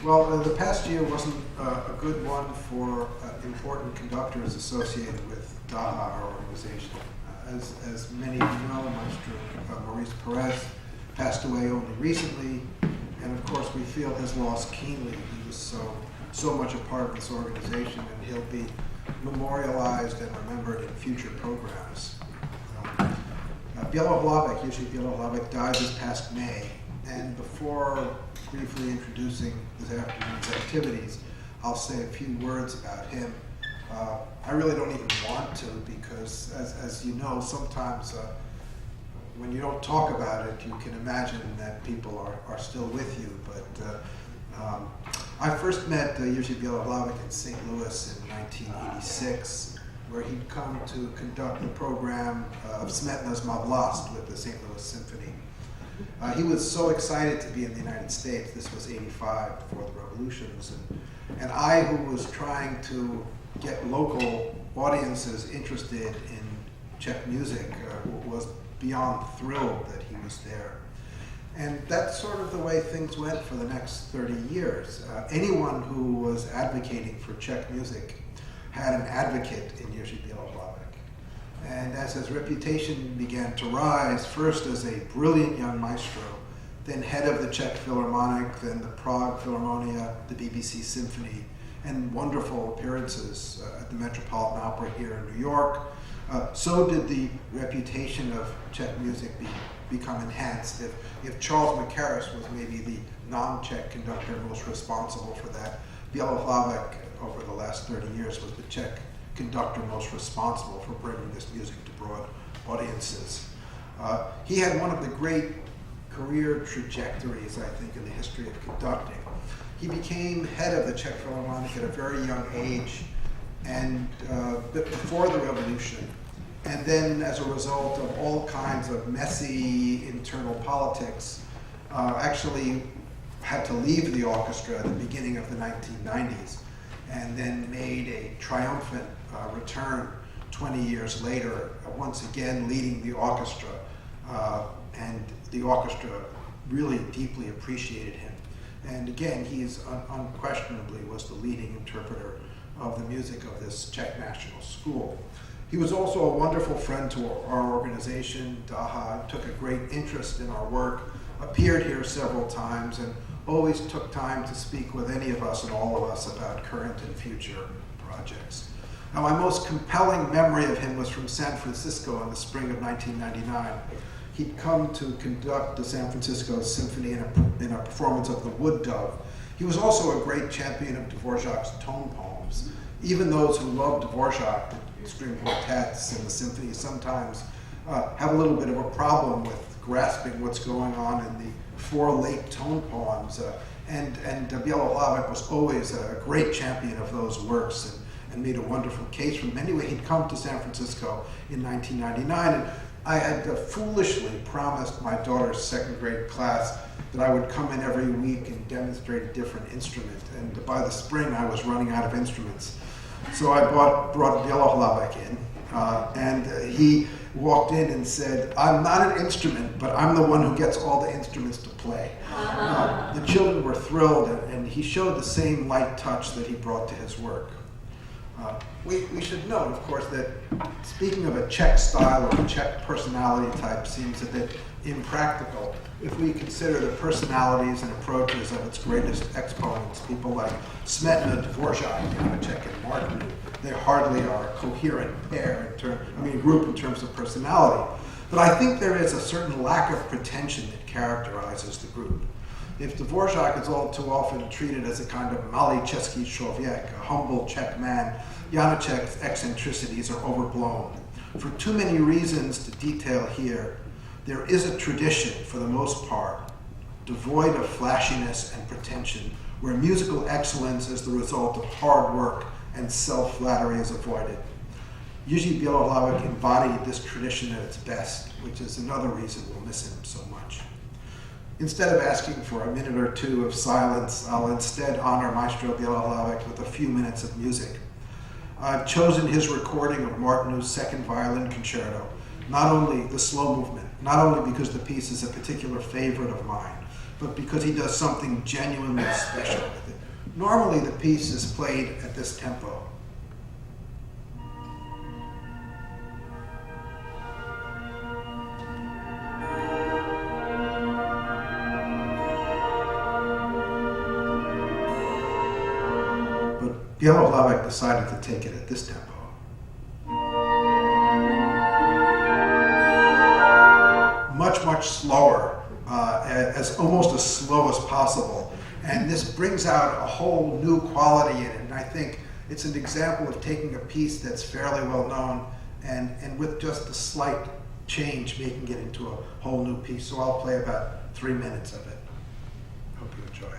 Well, the past year wasn't a good one for important conductors associated with DAHA, our organization. As many of you know, Maestro Maurice Perez passed away only recently, and of course we feel his loss keenly. He was so much a part of this organization, and he'll be memorialized and remembered in future programs. Bielohlavek, Jiří Bielohlavek, died this past May, and before briefly introducing this afternoon's activities, I'll say a few words about him. I really don't even want to, because as you know, sometimes when you don't talk about it, you can imagine that people are still with you. But I first met Jiří Bielohlavek in St. Louis in 1986, where he'd come to conduct the program of Smetana's Ma Vlast with the St. Louis Symphony. He was so excited to be in the United States. This was '85, before the revolutions, and I, who was trying to get local audiences interested in Czech music, was beyond thrilled that he was there. And that's sort of the way things went for the next 30 years. Anyone who was advocating for Czech music had an advocate in Jiří Bielohlavek. And as his reputation began to rise, first as a brilliant young maestro, then head of the Czech Philharmonic, then the Prague Philharmonia, the BBC Symphony, and wonderful appearances at the Metropolitan Opera here in New York, so did the reputation of Czech music become enhanced. If Charles Macaris was maybe the non-Czech conductor most responsible for that, Bielohlavek over the last 30 years was the Czech conductor most responsible for bringing this music to broad audiences. He had one of the great career trajectories, I think, in the history of conducting. He became head of the Czech Philharmonic at a very young age, and before the revolution, and then as a result of all kinds of messy internal politics, actually had to leave the orchestra at the beginning of the 1990s, and then made a triumphant return 20 years later, once again leading the orchestra, and the orchestra really deeply appreciated him. And again, he unquestionably was the leading interpreter of the music of this Czech National School. He was also a wonderful friend to our organization, DAHA, took a great interest in our work, appeared here several times, and always took time to speak with any of us and all of us about current and future projects. Now, my most compelling memory of him was from San Francisco in the spring of 1999. He'd come to conduct the San Francisco Symphony in a performance of The Wood Dove. He was also a great champion of Dvorak's tone poems. Even those who love Dvorak, the string quartets and the symphony, sometimes have a little bit of a problem with grasping what's going on in the four late tone poems. And Bielohlavek was always a great champion of those works and made a wonderful case for them. Anyway, he'd come to San Francisco in 1999, and I had foolishly promised my daughter's second grade class that I would come in every week and demonstrate a different instrument. And by the spring, I was running out of instruments. So I brought Bielohlavek in, and he walked in and said, "I'm not an instrument, but I'm the one who gets all the instruments to play." The children were thrilled, and he showed the same light touch that he brought to his work. We should note, of course, that speaking of a Czech style or a Czech personality type seems a bit impractical if we consider the personalities and approaches of its greatest exponents, people like Smetana, Dvorak, Janacek, and Martinů. They hardly are a coherent pair, group in terms of personality. But I think there is a certain lack of pretension that characterizes the group. If Dvorak is all too often treated as a kind of malý český člověk, a humble Czech man, Janacek's eccentricities are overblown. For too many reasons to detail here, there is a tradition, for the most part, devoid of flashiness and pretension, where musical excellence is the result of hard work and self-flattery is avoided. Jiří Bielohlavek embodied this tradition at its best, which is another reason we'll miss him so much. Instead of asking for a minute or two of silence, I'll instead honor Maestro Bielohlavek with a few minutes of music. I've chosen his recording of Martinú's second violin concerto, not only the slow movement, not only because the piece is a particular favorite of mine, but because he does something genuinely special with it. Normally the piece is played at this tempo. But Bohuslav decided to take it at this tempo. Much slower, as almost as slow as possible. And this brings out a whole new quality in it. And I think it's an example of taking a piece that's fairly well known and with just a slight change, making it into a whole new piece. So I'll play about 3 minutes of it. Hope you enjoy it.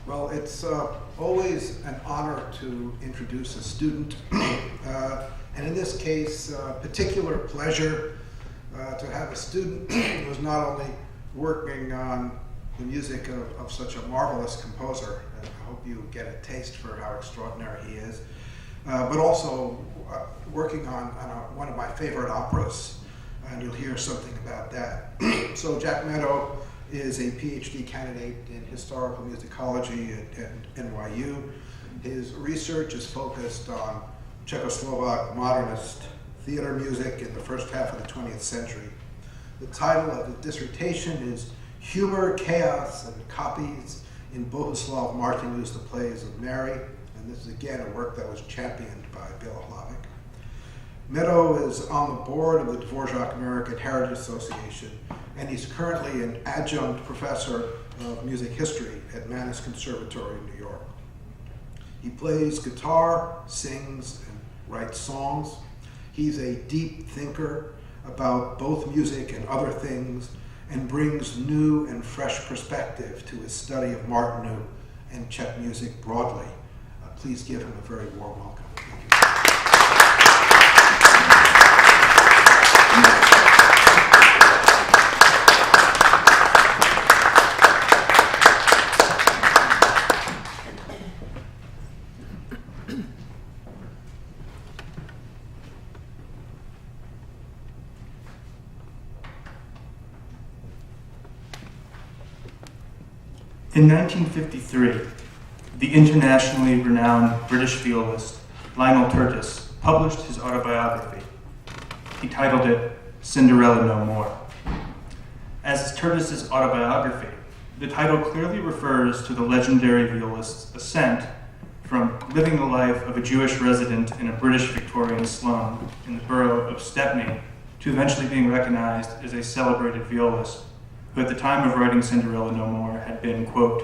Well, it's always an honor to introduce a student, and in this case, particular pleasure to have a student who is not only working on the music of such a marvelous composer, and I hope you get a taste for how extraordinary he is, but also working on one of my favorite operas, and you'll hear something about that. So Jon Meadow is a PhD candidate in historical musicology at NYU. His research is focused on Czechoslovak modernist theater music in the first half of the 20th century. The title of his dissertation is Humor, Chaos, and Copies in Bohuslav Martinů's The Plays of Mary, and this is again a work that was championed by Bohuslav. Meadow is on the board of the Dvorak American Heritage Association, and he's currently an adjunct professor of music history at Mannes Conservatory in New York. He plays guitar, sings, and writes songs. He's a deep thinker about both music and other things, and brings new and fresh perspective to his study of Martinů and Czech music broadly. Please give him a very warm welcome. Thank you. In 1953, the internationally renowned British violist Lionel Turtis published his autobiography. He titled it Cinderella No More. As is Turtis's autobiography, the title clearly refers to the legendary violist's ascent from living the life of a Jewish resident in a British Victorian slum in the borough of Stepney to eventually being recognized as a celebrated violist who at the time of writing Cinderella No More had been, quote,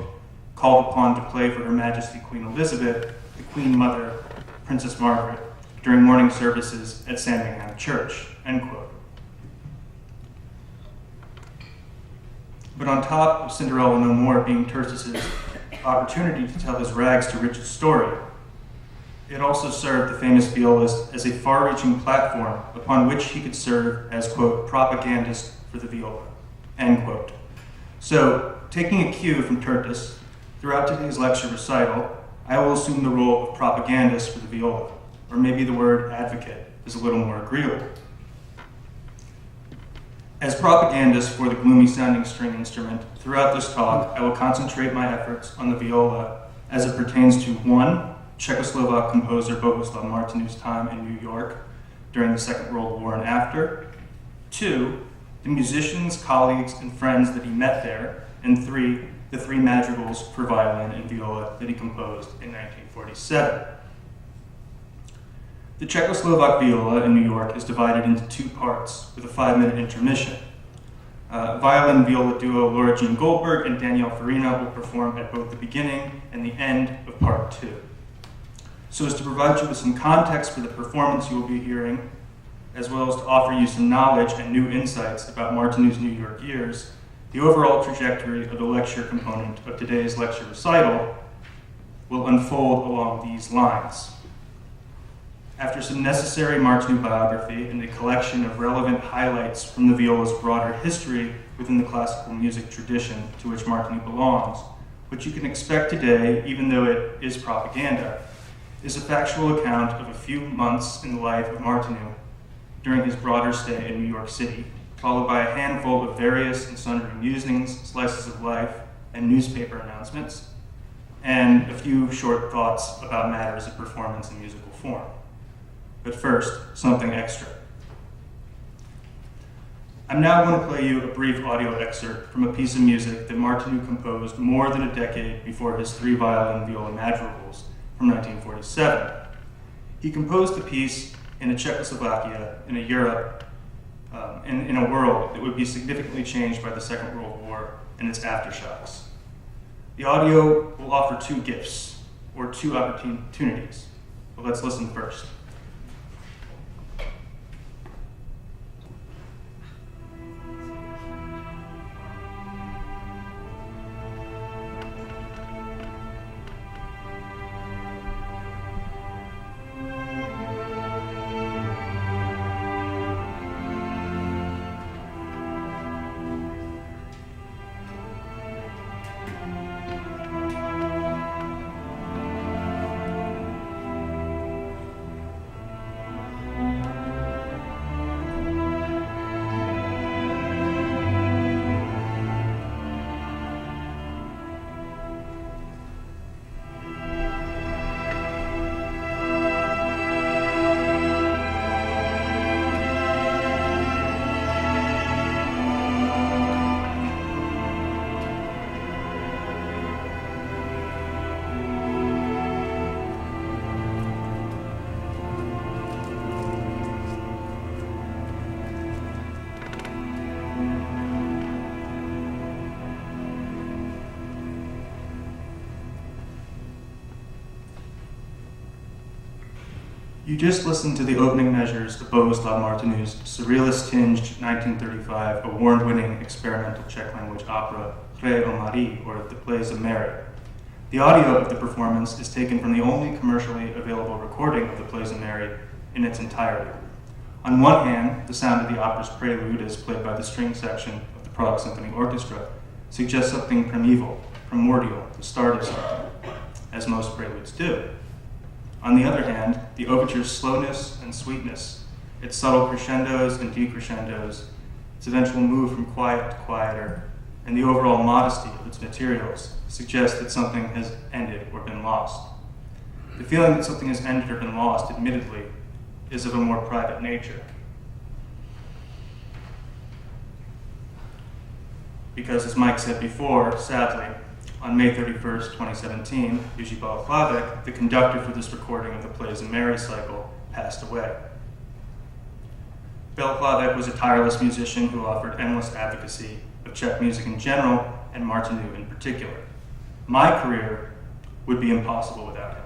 called upon to play for Her Majesty Queen Elizabeth, the Queen Mother, Princess Margaret, during morning services at Sandringham Church, end quote. But on top of Cinderella No More being Turtis's opportunity to tell his rags to riches story, it also served the famous violist as a far-reaching platform upon which he could serve as, quote, propagandist for the viola, end quote. So, taking a cue from Turtis, throughout today's lecture recital, I will assume the role of propagandist for the viola, or maybe the word advocate is a little more agreeable. As propagandist for the gloomy-sounding string instrument, throughout this talk, I will concentrate my efforts on the viola as it pertains to 1, Czechoslovak composer Bohuslav Martinů's time in New York during the Second World War and after, 2, the musicians, colleagues, and friends that he met there, and 3, the 3 madrigals for violin and viola that he composed in 1947. The Czechoslovak viola in New York is divided into 2 parts with a 5-minute intermission. Violin viola duo Laura Jean Goldberg and Danielle Farina will perform at both the beginning and the end of part 2. So as to provide you with some context for the performance you will be hearing, as well as to offer you some knowledge and new insights about Martinů's New York years, the overall trajectory of the lecture component of today's lecture recital will unfold along these lines. After some necessary Martinů biography and a collection of relevant highlights from the viola's broader history within the classical music tradition to which Martinů belongs, what you can expect today, even though it is propaganda, is a factual account of a few months in the life of Martinů during his broader stay in New York City, followed by a handful of various and sundry musings, slices of life, and newspaper announcements, and a few short thoughts about matters of performance and musical form. But first, something extra. I'm now going to play you a brief audio excerpt from a piece of music that Martinů composed more than a decade before his 3 violin viola madrigals from 1947. He composed the piece in a Czechoslovakia, in a Europe, in a world that would be significantly changed by the Second World War and its aftershocks. The audio will offer 2 gifts, or 2 opportunities. But let's listen first. You just listened to the opening measures of Bohuslav Martinů's surrealist-tinged 1935 award-winning experimental Czech language opera Hry o Marii, or The Plays of Mary. The audio of the performance is taken from the only commercially available recording of The Plays of Mary in its entirety. On one hand, the sound of the opera's prelude, as played by the string section of the Prague Symphony Orchestra, suggests something primeval, primordial, the start of something, as most preludes do. On the other hand, the overture's slowness and sweetness, its subtle crescendos and decrescendos, its eventual move from quiet to quieter, and the overall modesty of its materials suggest that something has ended or been lost. The feeling that something has ended or been lost, admittedly, is of a more private nature. Because, as Mike said before, sadly, on May 31st, 2017, Bohuslav, the conductor for this recording of the Plays of Mary cycle, passed away. Bohuslav was a tireless musician who offered endless advocacy of Czech music in general and Martinů in particular. My career would be impossible without him,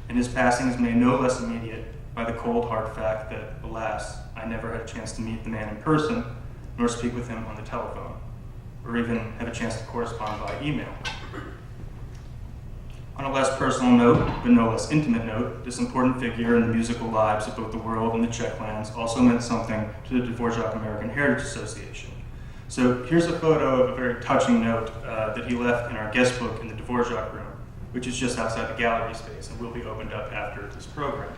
and his passing is made no less immediate by the cold hard fact that, alas, I never had a chance to meet the man in person, nor speak with him on the telephone, or even have a chance to correspond by email. On a less personal note, but no less intimate note, this important figure in the musical lives of both the world and the Czech lands also meant something to the Dvorak American Heritage Association. So here's a photo of a very touching note that he left in our guest book in the Dvorak room, which is just outside the gallery space and will be opened up after this program.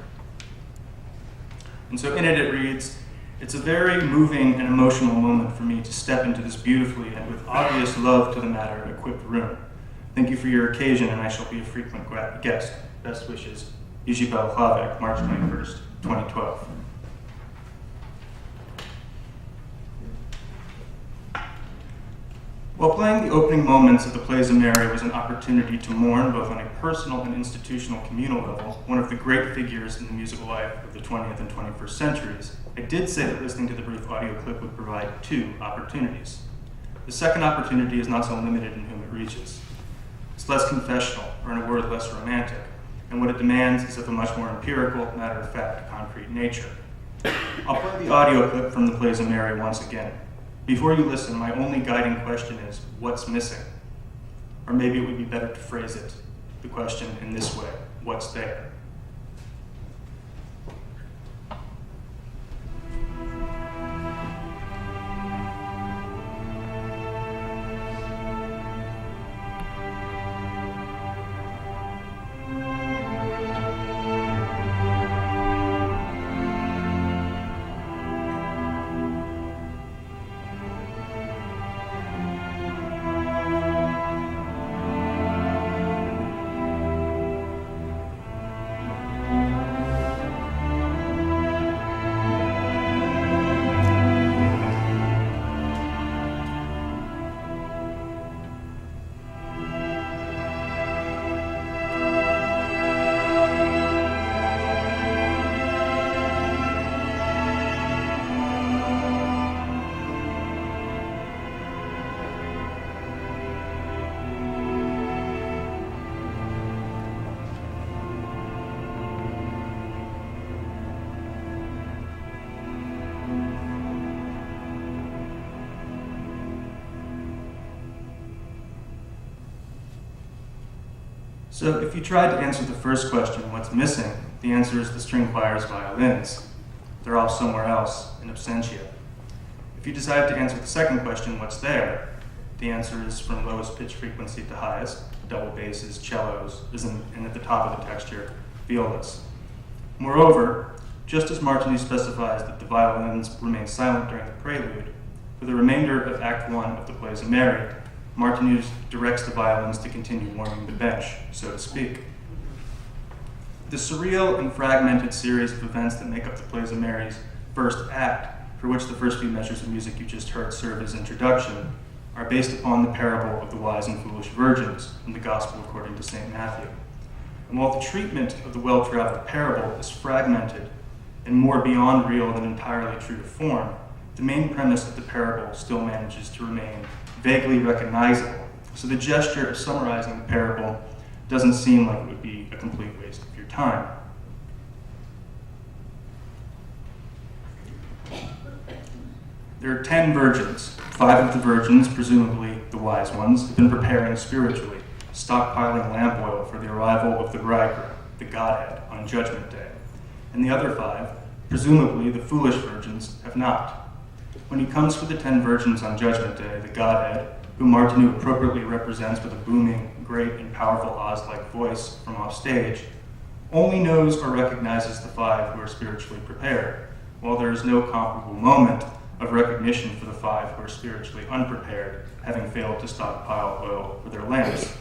And so in it reads, "It's a very moving and emotional moment for me to step into this beautifully and with obvious love to the matter equipped room. Thank you for your occasion, and I shall be a frequent guest. Best wishes, Bohuslav, March 21st, 2012. While playing the opening moments of the Plays of Mary was an opportunity to mourn, both on a personal and institutional communal level, one of the great figures in the musical life of the 20th and 21st centuries, I did say that listening to the brief audio clip would provide two opportunities. The second opportunity is not so limited in whom it reaches. It's less confessional, or in a word, less romantic, and what it demands is of a much more empirical, matter-of-fact, concrete nature. I'll play the audio clip from the Plays of Mary once again. Before you listen, my only guiding question is, what's missing? Or maybe it would be better to phrase it, the question in this way, what's there? So if you tried to answer the first question, what's missing, the answer is the string choir's violins. They're all somewhere else, in absentia. If you decide to answer the second question, what's there, the answer is from lowest pitch frequency to highest, double basses, cellos, and at the top of the texture, violas. Moreover, just as Martinů specifies that the violins remain silent during the prelude, for the remainder of Act 1 of the Plays of Mary, Martinů directs the violins to continue warming the bench, so to speak. The surreal and fragmented series of events that make up the Plays of Mary's first act, for which the first few measures of music you just heard serve as introduction, are based upon the parable of the wise and foolish virgins in the Gospel according to St. Matthew. And while the treatment of the well-traveled parable is fragmented and more beyond real than entirely true to form, the main premise of the parable still manages to remain vaguely recognizable. So the gesture of summarizing the parable doesn't seem like it would be a complete waste of your time. There are 10 virgins. 5 of the virgins, presumably the wise ones, have been preparing spiritually, stockpiling lamp oil for the arrival of the bridegroom, the Godhead, on Judgment Day. And the other 5, presumably the foolish virgins, have not. When he comes for the 10 virgins on Judgment Day, the Godhead, whom Martinů appropriately represents with a booming, great, and powerful Oz-like voice from off stage, only knows or recognizes the 5 who are spiritually prepared, while there is no comparable moment of recognition for the 5 who are spiritually unprepared, having failed to stockpile oil for their lamps.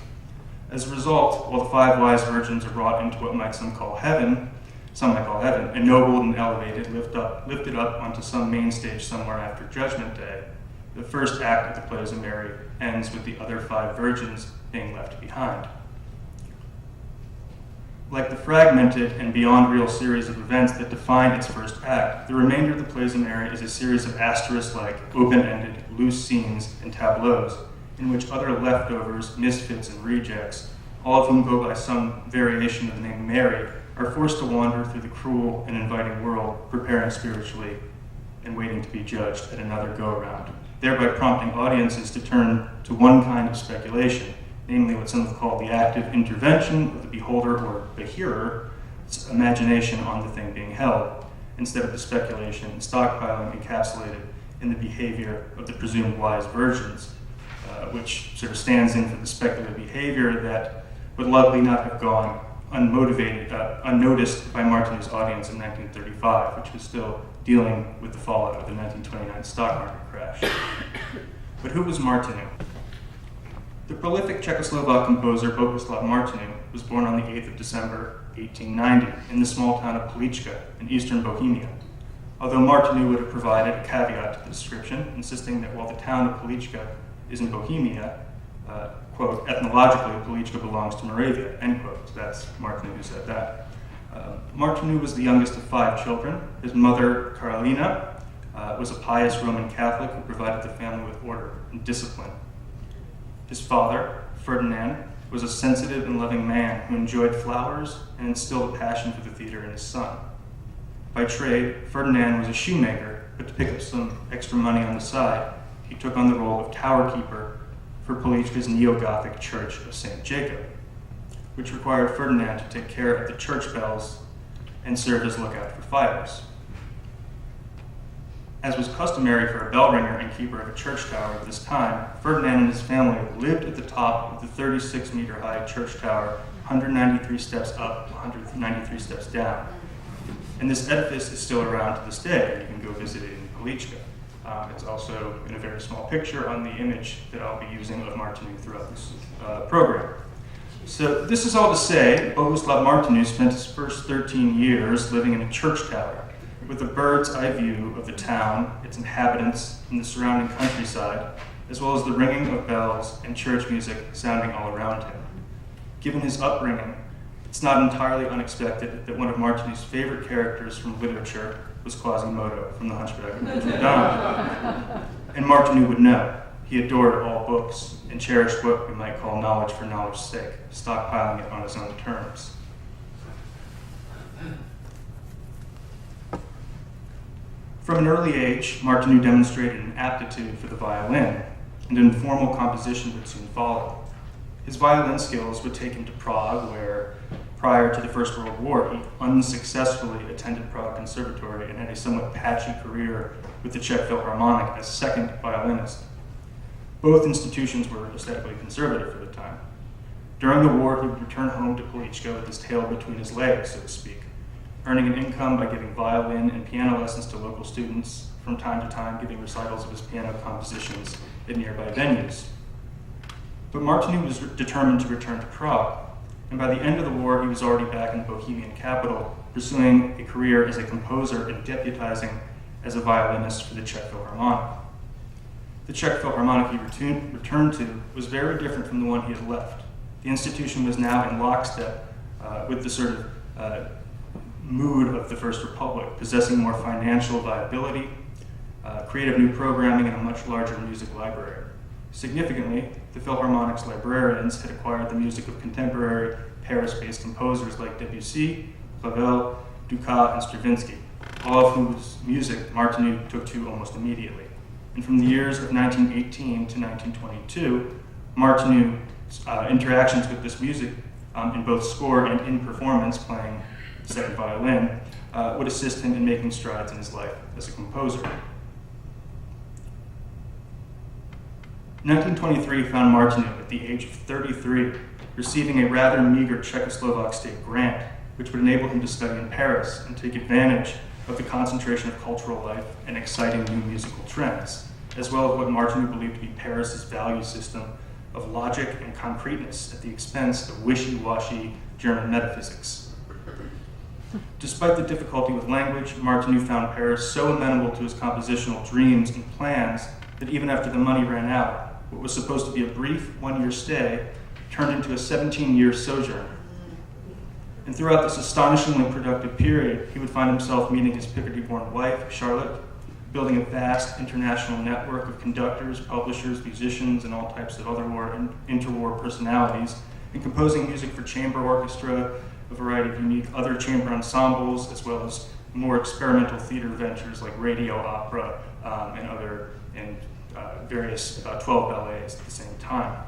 As a result, while the 5 wise virgins are brought into what some might call heaven, ennobled and elevated, lifted up onto some main stage somewhere after Judgment Day, the first act of the plays of Mary ends with the other 5 virgins being left behind. Like the fragmented and beyond real series of events that define its first act, the remainder of the plays of Mary is a series of asterisk-like, open-ended, loose scenes and tableaus in which other leftovers, misfits, and rejects, all of whom go by some variation of the name Mary, are forced to wander through the cruel and inviting world, preparing spiritually and waiting to be judged at another go-around, thereby prompting audiences to turn to one kind of speculation, namely what some have called the active intervention of the beholder or the hearer's imagination on the thing being held, instead of the speculation and stockpiling encapsulated in the behavior of the presumed wise virgins, which sort of stands in for the speculative behavior that would likely not have gone unnoticed by Martinú's audience in 1935, which was still dealing with the fallout of the 1929 stock market crash. But who was Martinů? The prolific Czechoslovak composer Bohuslav Martinů was born on the 8th of December, 1890, in the small town of Polička in eastern Bohemia. Although Martinů would have provided a caveat to the description, insisting that while the town of Polička is in Bohemia, quote, ethnologically, Polička belongs to Moravia, end quote. So that's Martinů who said that. Martinů was the youngest of 5 children. His mother, Karolina, was a pious Roman Catholic who provided the family with order and discipline. His father, Ferdinand, was a sensitive and loving man who enjoyed flowers and instilled a passion for the theater in his son. By trade, Ferdinand was a shoemaker, but to pick up some extra money on the side, he took on the role of tower keeper for Polička's neo-Gothic church of St. Jacob, which required Ferdinand to take care of the church bells and serve as lookout for fires. As was customary for a bell ringer and keeper of a church tower at this time, Ferdinand and his family lived at the top of the 36-meter-high church tower, 193 steps up, 193 steps down. And this edifice is still around to this day. You can go visit it in Polička. It's also in a very small picture on the image that I'll be using of Martinů throughout this program. So this is all to say, Bohuslav Martinů spent his first 13 years living in a church tower with a bird's eye view of the town, its inhabitants, and the surrounding countryside, as well as the ringing of bells and church music sounding all around him. Given his upbringing, it's not entirely unexpected that one of Martinú's favorite characters from literature was Quasimodo from The Hunchback of Notre Dame. And Martinů would know. He adored all books and cherished what we might call knowledge for knowledge's sake, stockpiling it on his own terms. From an early age, Martinů demonstrated an aptitude for the violin, and informal composition would soon follow. His violin skills would take him to Prague, where, prior to the First World War, he unsuccessfully attended Prague Conservatory and had a somewhat patchy career with the Czech Philharmonic as second violinist. Both institutions were aesthetically conservative for the time. During the war, he would return home to Polička with his tail between his legs, so to speak, earning an income by giving violin and piano lessons to local students, from time to time giving recitals of his piano compositions at nearby venues. But Martinů was determined to return to Prague, and by the end of the war, he was already back in the Bohemian capital, pursuing a career as a composer and deputizing as a violinist for the Czech Philharmonic. The Czech Philharmonic he returned to was very different from the one he had left. The institution was now in lockstep with the sort of mood of the First Republic, possessing more financial viability, creative new programming, and a much larger music library. Significantly, the Philharmonic's librarians had acquired the music of contemporary Paris-based composers like Debussy, Ravel, Dukas, and Stravinsky, all of whose music Martinů took to almost immediately. And from the years of 1918 to 1922, Martinú's interactions with this music in both score and in performance, playing second violin, would assist him in making strides in his life as a composer. 1923 found Martinů at the age of 33, receiving a rather meager Czechoslovak state grant, which would enable him to study in Paris and take advantage of the concentration of cultural life and exciting new musical trends, as well as what Martinů believed to be Paris's value system of logic and concreteness at the expense of wishy-washy German metaphysics. Despite the difficulty with language, Martinů found Paris so amenable to his compositional dreams and plans that even after the money ran out, what was supposed to be a brief one-year stay turned into a 17-year sojourn. And throughout this astonishingly productive period, he would find himself meeting his Picardy-born wife, Charlotte, building a vast international network of conductors, publishers, musicians, and all types of other interwar personalities, and composing music for chamber orchestra, a variety of unique other chamber ensembles, as well as more experimental theater ventures like radio opera and various 12 ballets at the same time.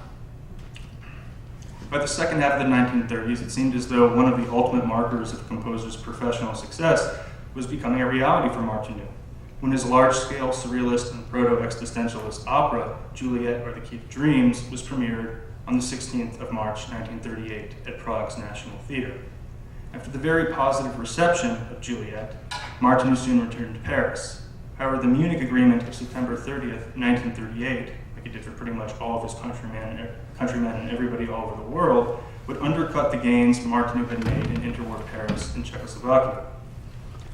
By the second half of the 1930s, it seemed as though one of the ultimate markers of the composer's professional success was becoming a reality for Martinů, when his large-scale surrealist and proto-existentialist opera, Juliet or the Key to Dreams, was premiered on the 16th of March 1938 at Prague's National Theatre. After the very positive reception of Juliet, Martinů soon returned to Paris. However, the Munich Agreement of September 30th, 1938, like it did for pretty much all of his countrymen and everybody all over the world, would undercut the gains Martinů had made in interwar Paris and Czechoslovakia.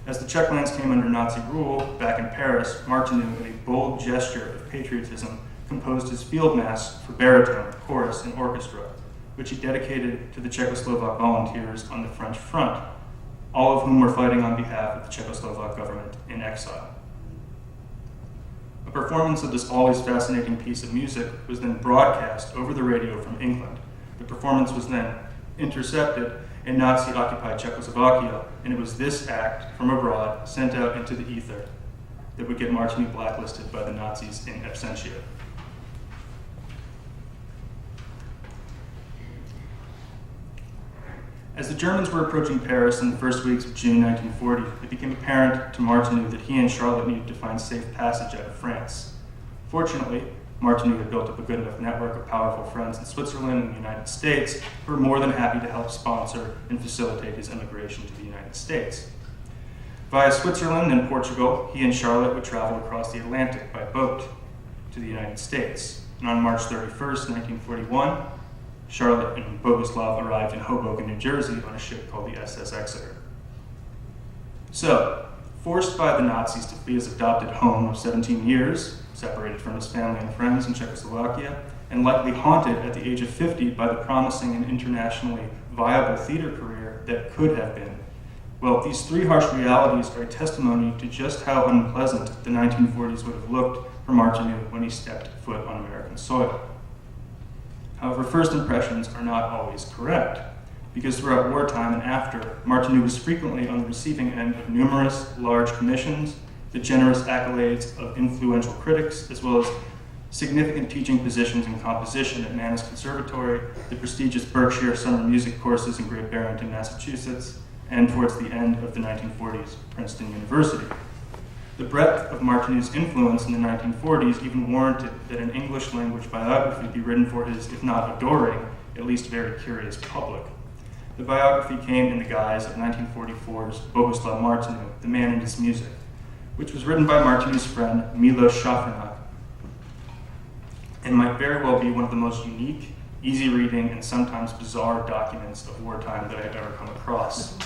As the Czech lands came under Nazi rule, back in Paris, Martinů, in a bold gesture of patriotism, composed his field mass for baritone, chorus, and orchestra, which he dedicated to the Czechoslovak volunteers on the French front, all of whom were fighting on behalf of the Czechoslovak government in exile. A performance of this always fascinating piece of music was then broadcast over the radio from England. The performance was then intercepted in Nazi-occupied Czechoslovakia, and it was this act from abroad sent out into the ether that would get Martinů blacklisted by the Nazis in absentia. As the Germans were approaching Paris in the first weeks of June 1940, it became apparent to Martinů that he and Charlotte needed to find safe passage out of France. Fortunately, Martinů had built up a good enough network of powerful friends in Switzerland and the United States who were more than happy to help sponsor and facilitate his immigration to the United States. Via Switzerland and Portugal, he and Charlotte would travel across the Atlantic by boat to the United States. And on March 31st, 1941, Charlotte and Bohuslav arrived in Hoboken, New Jersey on a ship called the SS Exeter. So, forced by the Nazis to flee his adopted home of 17 years, separated from his family and friends in Czechoslovakia, and likely haunted at the age of 50 by the promising and internationally viable theater career that could have been, well, these three harsh realities are a testimony to just how unpleasant the 1940s would have looked for Martinů when he stepped foot on American soil. However, first impressions are not always correct, because throughout wartime and after, Martinů was frequently on the receiving end of numerous large commissions, the generous accolades of influential critics, as well as significant teaching positions in composition at Mannes Conservatory, the prestigious Berkshire Summer Music Courses in Great Barrington, Massachusetts, and towards the end of the 1940s, Princeton University. The breadth of Martinú's influence in the 1940s even warranted that an English language biography be written for his, if not adoring, at least very curious public. The biography came in the guise of 1944's Bohuslav Martinů, The Man and His Music, which was written by Martinú's friend Milos Šafrnak, and might very well be one of the most unique, easy reading, and sometimes bizarre documents of wartime that I've ever come across.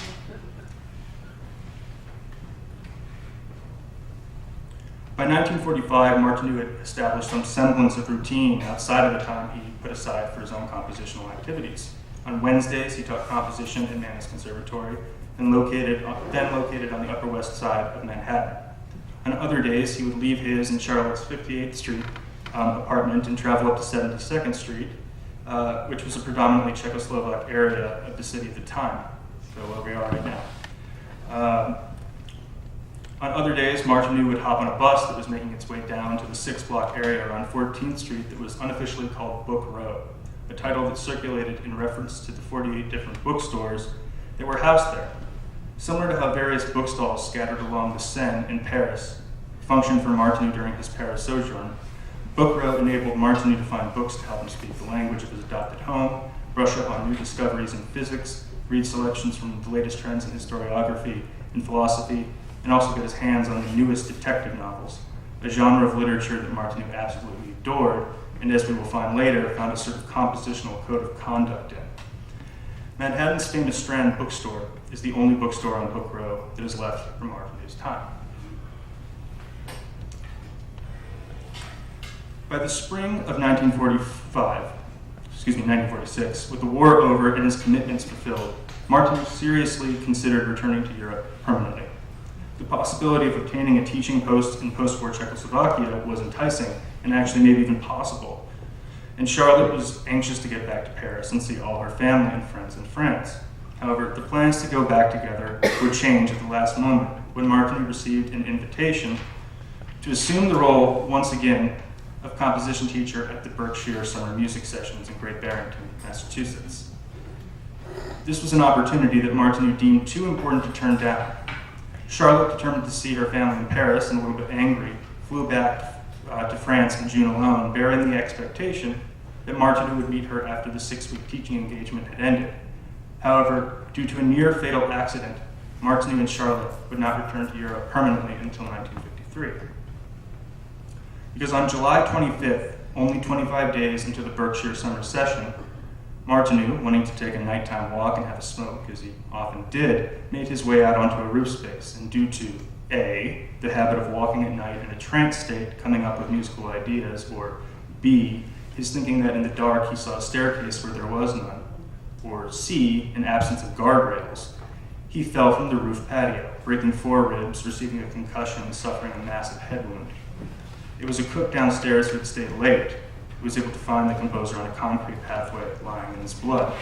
By 1945, Martinů had established some semblance of routine outside of the time he put aside for his own compositional activities. On Wednesdays, he taught composition at Mannes Conservatory, then located on the Upper West Side of Manhattan. On other days, he would leave his and Charlotte's 58th Street apartment and travel up to 72nd Street, which was a predominantly Czechoslovak area of the city at the time, so where we are right now. On other days, Martinů would hop on a bus that was making its way down to the 6-block area around 14th Street that was unofficially called Book Row, a title that circulated in reference to the 48 different bookstores that were housed there. Similar to how various bookstalls scattered along the Seine in Paris functioned for Martinů during his Paris sojourn, Book Row enabled Martinů to find books to help him speak the language of his adopted home, brush up on new discoveries in physics, read selections from the latest trends in historiography and philosophy, and also get his hands on the newest detective novels, a genre of literature that Martinů absolutely adored, and as we will find later, found a sort of compositional code of conduct in. Manhattan's famous Strand bookstore is the only bookstore on Book Row that is left from Martinú's time. By the spring of 1946, with the war over and his commitments fulfilled, Martinů seriously considered returning to Europe permanently. The possibility of obtaining a teaching post in post-war Czechoslovakia was enticing and actually maybe even possible. And Charlotte was anxious to get back to Paris and see all her family and friends in France. However, the plans to go back together would change at the last moment when Martinů received an invitation to assume the role once again of composition teacher at the Berkshire Summer Music Sessions in Great Barrington, Massachusetts. This was an opportunity that Martinů deemed too important to turn down. Charlotte, determined to see her family in Paris and a little bit angry, flew back to France in June alone, bearing the expectation that Martinů would meet her after the 6-week teaching engagement had ended. However, due to a near fatal accident, Martinů and Charlotte would not return to Europe permanently until 1953. Because on July 25th, only 25 days into the Berkshire summer session, Martinů, wanting to take a nighttime walk and have a smoke, as he often did, made his way out onto a roof space, and due to A, the habit of walking at night in a trance state, coming up with musical ideas, or B, his thinking that in the dark he saw a staircase where there was none, or C, an absence of guardrails, he fell from the roof patio, breaking 4 ribs, receiving a concussion, and suffering a massive head wound. It was a cook downstairs who had stayed late who was able to find the composer on a concrete pathway lying in his blood.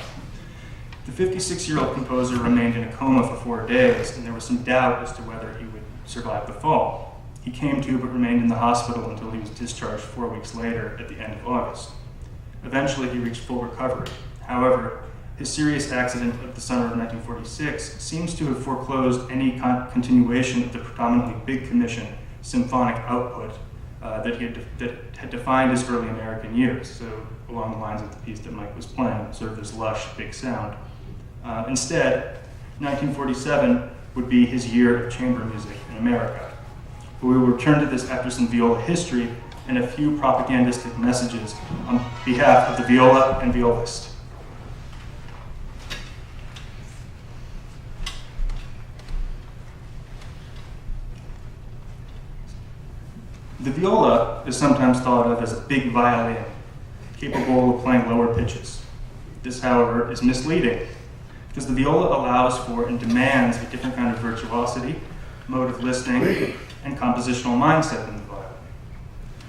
The 56-year-old composer remained in a coma for 4 days, and there was some doubt as to whether he would survive the fall. He came to but remained in the hospital until he was discharged 4 weeks later at the end of August. Eventually, he reached full recovery. However, his serious accident of the summer of 1946 seems to have foreclosed any continuation of the predominantly big commission symphonic output that had defined his early American years, so along the lines of the piece that Mike was playing, sort of this lush, big sound. Instead, 1947 would be his year of chamber music in America. But we will return to this after some viola history and a few propagandistic messages on behalf of the viola and violist. The viola is sometimes thought of as a big violin, capable of playing lower pitches. This, however, is misleading, because the viola allows for and demands a different kind of virtuosity, mode of listening, and compositional mindset than the violin.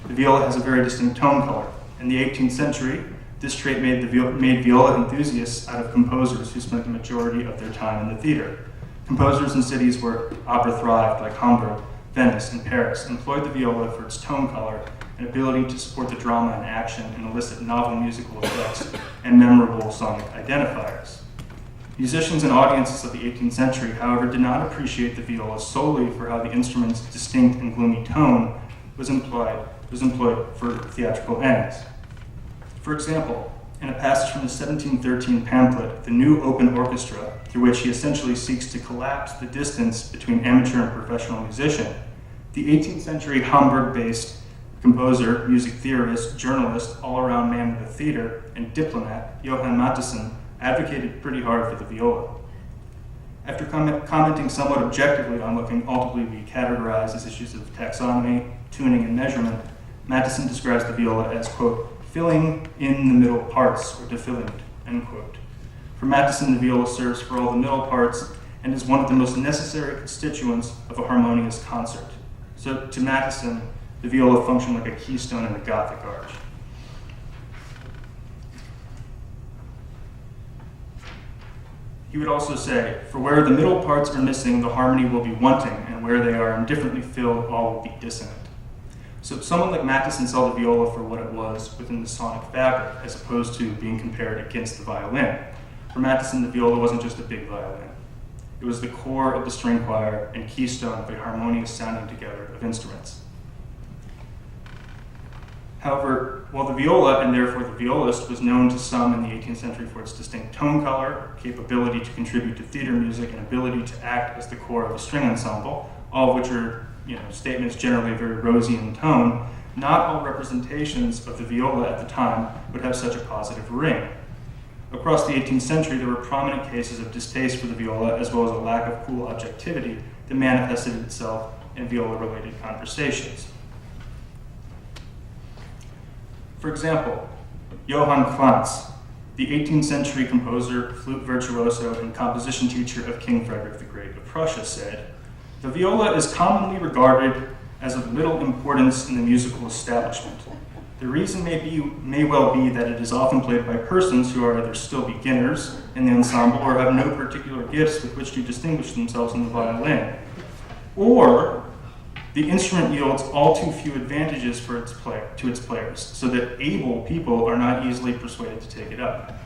The viola has a very distinct tone color. In the 18th century, this trait made viola enthusiasts out of composers who spent the majority of their time in the theater. Composers in cities where opera thrived, like Hamburg, Venice, and Paris, employed the viola for its tone color and ability to support the drama and action and elicit novel musical effects and memorable sonic identifiers. Musicians and audiences of the 18th century, however, did not appreciate the viola solely for how the instrument's distinct and gloomy tone was employed for theatrical ends. For example, in a passage from the 1713 pamphlet, The New Open Orchestra, through which he essentially seeks to collapse the distance between amateur and professional musician, the 18th century Hamburg-based composer, music theorist, journalist, all-around man of the theater, and diplomat, Johann Mattheson, advocated pretty hard for the viola. After commenting somewhat objectively on what can ultimately be categorized as issues of taxonomy, tuning, and measurement, Mattheson describes the viola as, quote, filling in the middle parts, or defilling, end quote. For Mattheson, the viola serves for all the middle parts and is one of the most necessary constituents of a harmonious concert. So to Mattheson, the viola functioned like a keystone in the Gothic arch. He would also say, "For where the middle parts are missing, the harmony will be wanting, and where they are indifferently filled, all will be dissonant." So someone like Matheson saw the viola for what it was within the sonic fabric, as opposed to being compared against the violin. For Matheson, the viola wasn't just a big violin. It was the core of the string choir and keystone of a harmonious sounding together of instruments. However, while the viola, and therefore the violist, was known to some in the 18th century for its distinct tone color, capability to contribute to theater music, and ability to act as the core of a string ensemble, all of which are statements generally very rosy in tone, not all representations of the viola at the time would have such a positive ring. Across the 18th century, there were prominent cases of distaste for the viola, as well as a lack of cool objectivity that manifested itself in viola-related conversations. For example, Johann Quantz, the 18th century composer, flute virtuoso, and composition teacher of King Frederick the Great of Prussia, said, "The viola is commonly regarded as of little importance in the musical establishment. The reason may well be that it is often played by persons who are either still beginners in the ensemble or have no particular gifts with which to distinguish themselves on the violin, or the instrument yields all too few advantages to its players, so that able people are not easily persuaded to take it up."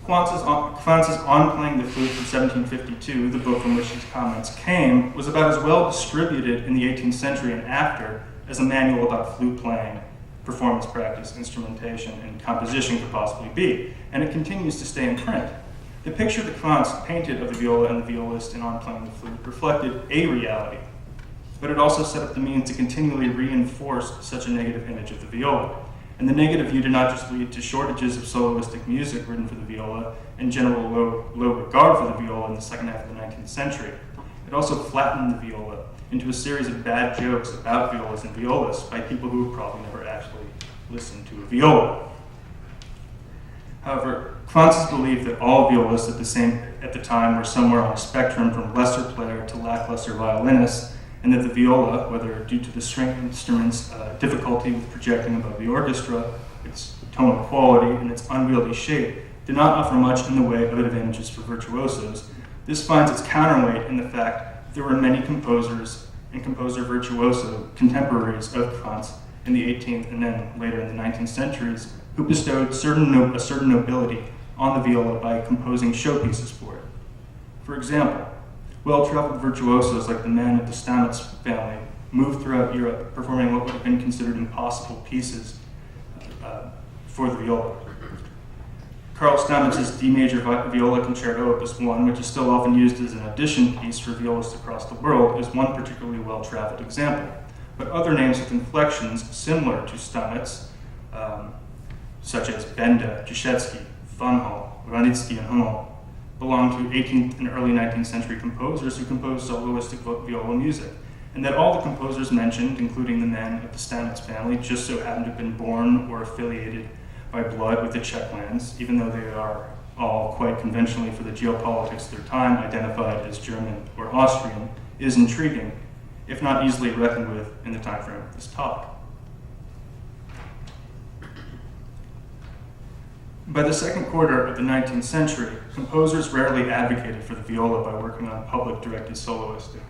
Quantz's On Playing the Flute from 1752, the book from which these comments came, was about as well distributed in the 18th century and after as a manual about flute playing, performance practice, instrumentation, and composition could possibly be, and it continues to stay in print. The picture that Quantz painted of the viola and the violist in On Playing the Flute reflected a reality, but it also set up the means to continually reinforce such a negative image of the viola. And the negative view did not just lead to shortages of soloistic music written for the viola and general low regard for the viola in the second half of the 19th century. It also flattened the viola into a series of bad jokes about violas and violists by people who probably never actually listened to a viola. However, Quantz's belief that all violists at the time were somewhere on a spectrum from lesser player to lackluster violinist, and that the viola, whether due to the string instrument's difficulty with projecting above the orchestra, its tonal quality, and its unwieldy shape, did not offer much in the way of advantages for virtuosos. This finds its counterweight in the fact that there were many composers and composer virtuoso contemporaries of Quantz in the 18th and then later in the 19th centuries who bestowed a certain nobility on the viola by composing showpieces for it. For example, well-traveled virtuosos like the men of the Stamitz family moved throughout Europe, performing what would have been considered impossible pieces for the viola. Karl Stamitz's D major viola concerto, Opus 1, which is still often used as an audition piece for violists across the world, is one particularly well-traveled example. But other names with inflections similar to Stamitz, such as Benda, Jaszewski, Vanhal, Wranitzky, and Hummel, belong to 18th and early 19th century composers who composed soloistic viola music, and that all the composers mentioned, including the men of the Stamitz family, just so happened to have been born or affiliated by blood with the Czech lands, even though they are all quite conventionally for the geopolitics of their time identified as German or Austrian, is intriguing, if not easily reckoned with in the time frame of this talk. By the second quarter of the 19th century, composers rarely advocated for the viola by working on public-directed soloistic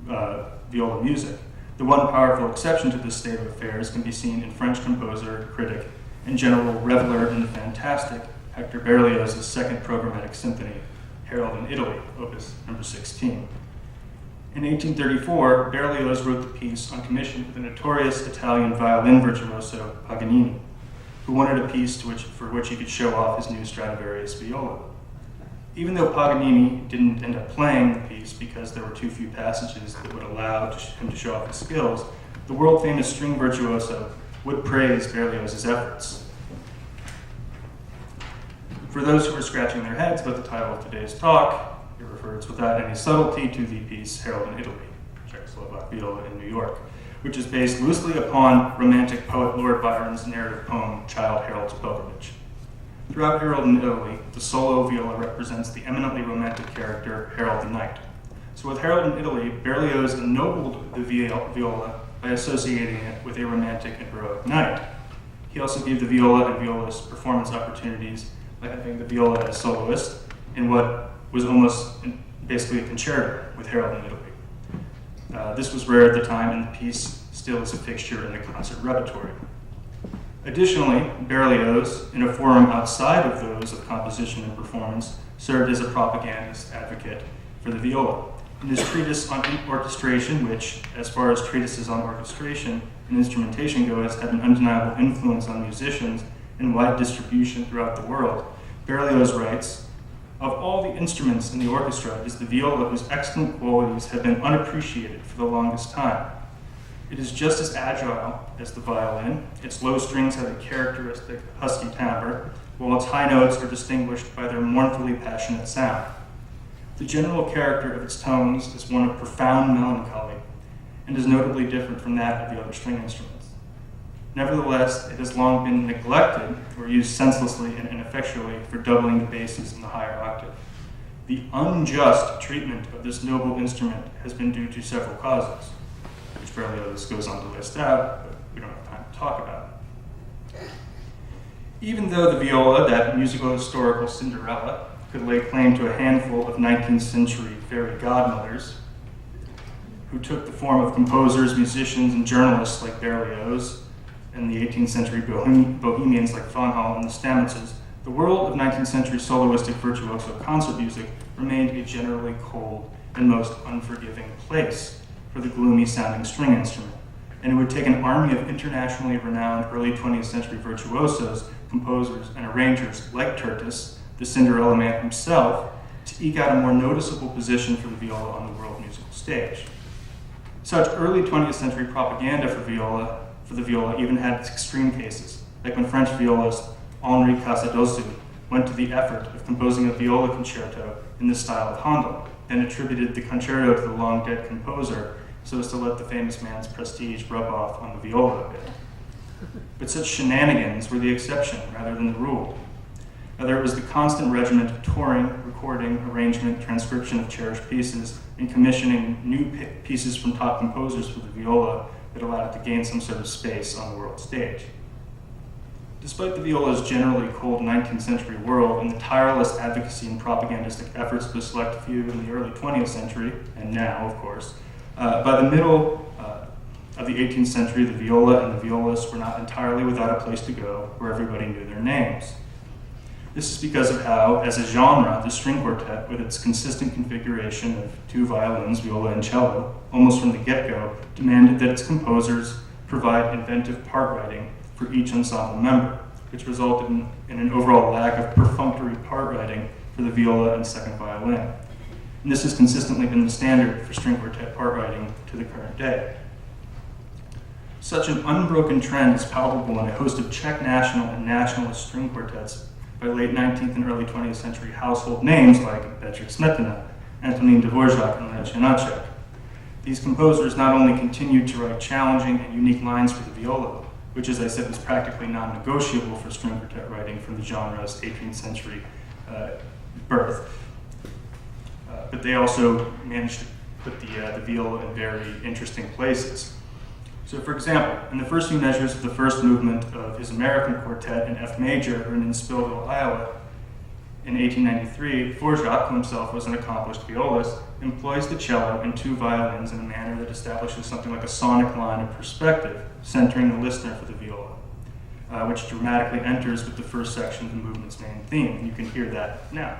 viola music. The one powerful exception to this state of affairs can be seen in French composer, critic, and general reveler in the fantastic Hector Berlioz's second programmatic symphony, Harold in Italy, Opus number 16. In 1834, Berlioz wrote the piece on commission for the notorious Italian violin virtuoso Paganini, who wanted a piece for which he could show off his new Stradivarius viola. Even though Paganini didn't end up playing the piece because there were too few passages that would allow him to show off his skills, the world-famous string virtuoso would praise Berlioz's efforts. For those who are scratching their heads about the title of today's talk, it refers without any subtlety to the piece Harold in Italy, Czechoslovak viola in New York, which is based loosely upon Romantic poet Lord Byron's narrative poem, Childe Harold's Pilgrimage. Throughout Harold in Italy, the solo viola represents the eminently romantic character Harold the Knight. So with Harold in Italy, Berlioz ennobled the viola by associating it with a romantic and heroic knight. He also gave the viola and violist performance opportunities having the viola as soloist in what was almost basically a concerto with Harold in Italy. This was rare at the time, and the piece still is a fixture in the concert repertory. Additionally, Berlioz, in a forum outside of those of composition and performance, served as a propagandist advocate for the viola. In his treatise on orchestration, which, as far as treatises on orchestration and instrumentation go, has had an undeniable influence on musicians and wide distribution throughout the world, Berlioz writes, "Of all the instruments in the orchestra, it is the viola whose excellent qualities have been unappreciated for the longest time. It is just as agile as the violin. Its low strings have a characteristic husky timbre, while its high notes are distinguished by their mournfully passionate sound. The general character of its tones is one of profound melancholy, and is notably different from that of the other string instruments. Nevertheless, it has long been neglected or used senselessly and ineffectually for doubling the basses in the higher octave. The unjust treatment of this noble instrument has been due to several causes," which Berlioz goes on to list out, but we don't have time to talk about. Even though the viola, that musical historical Cinderella, could lay claim to a handful of 19th century fairy godmothers, who took the form of composers, musicians, and journalists like Berlioz, and the 18th century Bohemians like Von and the Stamitzes, the world of 19th century soloistic virtuoso concert music remained a generally cold and most unforgiving place for the gloomy sounding string instrument. And it would take an army of internationally renowned early 20th century virtuosos, composers, and arrangers like Tertis, the Cinderella man himself, to eke out a more noticeable position for the viola on the world musical stage. Such early 20th century propaganda for the viola even had its extreme cases, like when French violist Henri Casadossu went to the effort of composing a viola concerto in the style of Handel, and attributed the concerto to the long-dead composer so as to let the famous man's prestige rub off on the viola a bit. But such shenanigans were the exception rather than the rule. Rather, it was the constant regiment of touring, recording, arrangement, transcription of cherished pieces, and commissioning new pieces from top composers for the viola that allowed it to gain some sort of space on the world stage. Despite the viola's generally cold 19th century world and the tireless advocacy and propagandistic efforts of a select few in the early 20th century, and now, of course, by the middle of the 18th century, the viola and the violists were not entirely without a place to go where everybody knew their names. This is because of how, as a genre, the string quartet, with its consistent configuration of two violins, viola and cello, almost from the get-go, demanded that its composers provide inventive part writing for each ensemble member, which resulted in an overall lack of perfunctory part writing for the viola and second violin. And this has consistently been the standard for string quartet part writing to the current day. Such an unbroken trend is palpable in a host of Czech national and nationalist string quartets by late 19th and early 20th century household names like Bedřich Smetana, Antonín Dvořák, and Lech Janáček. These composers not only continued to write challenging and unique lines for the viola, which, as I said, was practically non-negotiable for string quartet writing from the genre's 18th century birth, but they also managed to put the viola in very interesting places. So, for example, in the first few measures of the first movement of his American quartet in F major, written in Spillville, Iowa, in 1893, Dvořák, who himself was an accomplished violist, employs the cello and two violins in a manner that establishes something like a sonic line of perspective, centering the listener for the viola, which dramatically enters with the first section of the movement's main theme. And you can hear that now.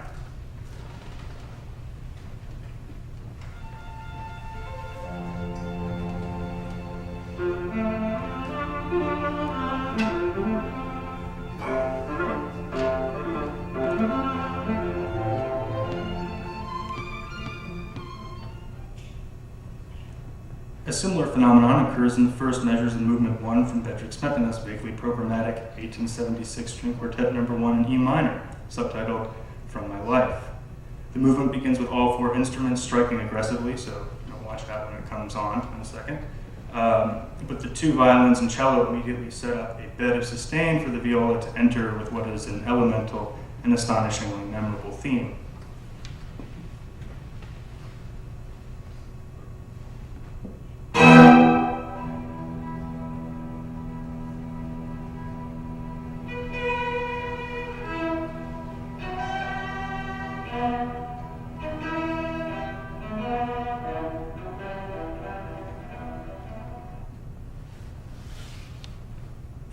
A similar phenomenon occurs in the first measures of Movement 1 from Bedřich Smetana's vaguely programmatic 1876 String Quartet No. 1 in E minor, subtitled From My Life. The movement begins with all four instruments striking aggressively, so watch out when it comes on in a second. But the two violins and cello immediately set up a bed of sustain for the viola to enter with what is an elemental and astonishingly memorable theme.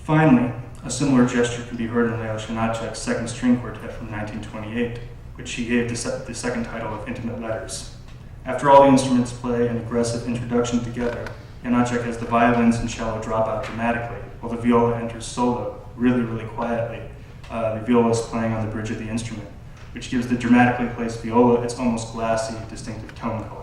Finally, a similar gesture can be heard in Leos Janáček's second string quartet from 1928, which he gave the second title of Intimate Letters. After all the instruments play an aggressive introduction together, Janáček has the violins and cello drop out dramatically, while the viola enters solo, really, really quietly. The viola is playing on the bridge of the instrument, which gives the dramatically placed viola its almost glassy, distinctive tone color.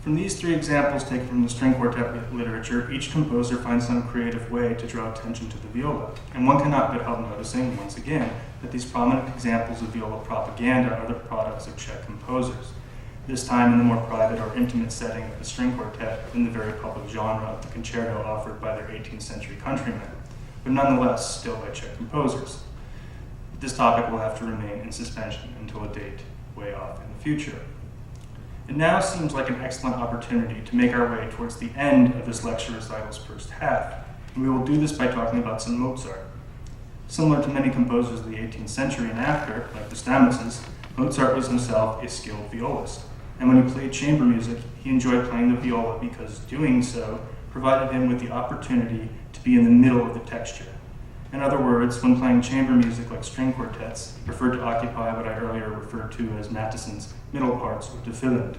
From these three examples taken from the string quartet literature, each composer finds some creative way to draw attention to the viola, and one cannot but help noticing, once again, that these prominent examples of viola propaganda are the products of Czech composers, this time in the more private or intimate setting of the string quartet than the very public genre of the concerto offered by their 18th century countrymen, but nonetheless still by Czech composers. This topic will have to remain in suspension until a date way off in the future. It now seems like an excellent opportunity to make our way towards the end of this lecture recital's first half, and we will do this by talking about some Mozart. Similar to many composers of the 18th century and after, like the Stamitzes, Mozart was himself a skilled violist, and when he played chamber music, he enjoyed playing the viola because doing so provided him with the opportunity to be in the middle of the texture. In other words, when playing chamber music like string quartets, he preferred to occupy what I earlier referred to as Matheson's middle parts, or Gefühlend,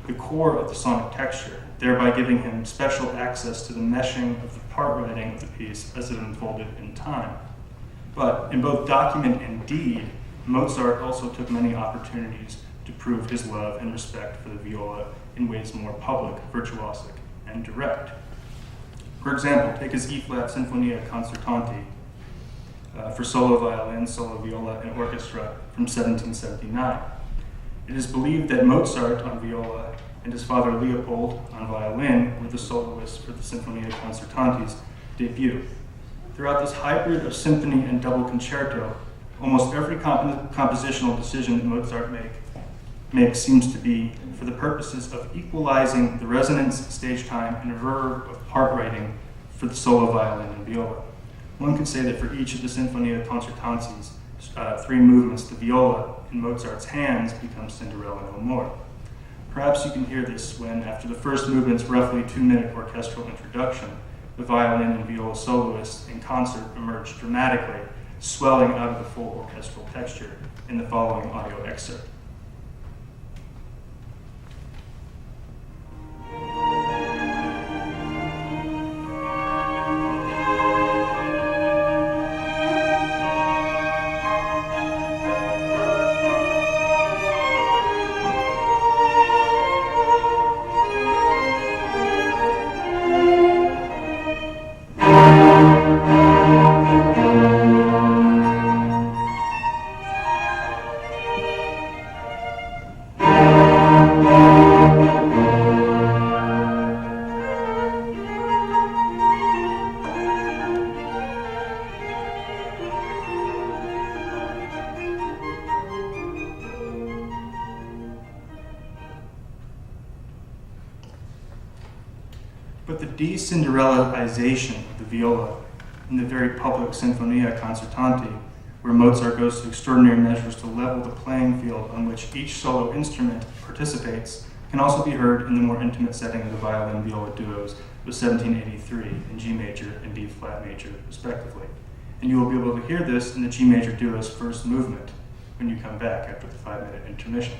the core of the sonic texture, thereby giving him special access to the meshing of the part writing of the piece as it unfolded in time. But in both document and deed, Mozart also took many opportunities to prove his love and respect for the viola in ways more public, virtuosic, and direct. For example, take his E-flat Sinfonia Concertante for solo violin, solo viola, and orchestra from 1779. It is believed that Mozart on viola and his father Leopold on violin were the soloists for the Sinfonia Concertante's debut. Throughout this hybrid of symphony and double concerto, almost every compositional decision that Mozart makes seems to be for the purposes of equalizing the resonance, stage time, and verve of part writing for the solo violin and viola. One could say that for each of the Sinfonia Concertante's three movements, the viola in Mozart's hands becomes Cinderella no more. Perhaps you can hear this when, after the first movement's roughly 2-minute orchestral introduction, the violin and viola soloists in concert emerge dramatically, swelling out of the full orchestral texture in the following audio excerpt. But the de-Cinderellization of the viola in the very public Sinfonia Concertante, where Mozart goes to extraordinary measures to level the playing field on which each solo instrument participates, can also be heard in the more intimate setting of the violin-viola duos of 1783 in G major and D flat major, respectively. And you will be able to hear this in the G major duo's first movement when you come back after the 5-minute intermission.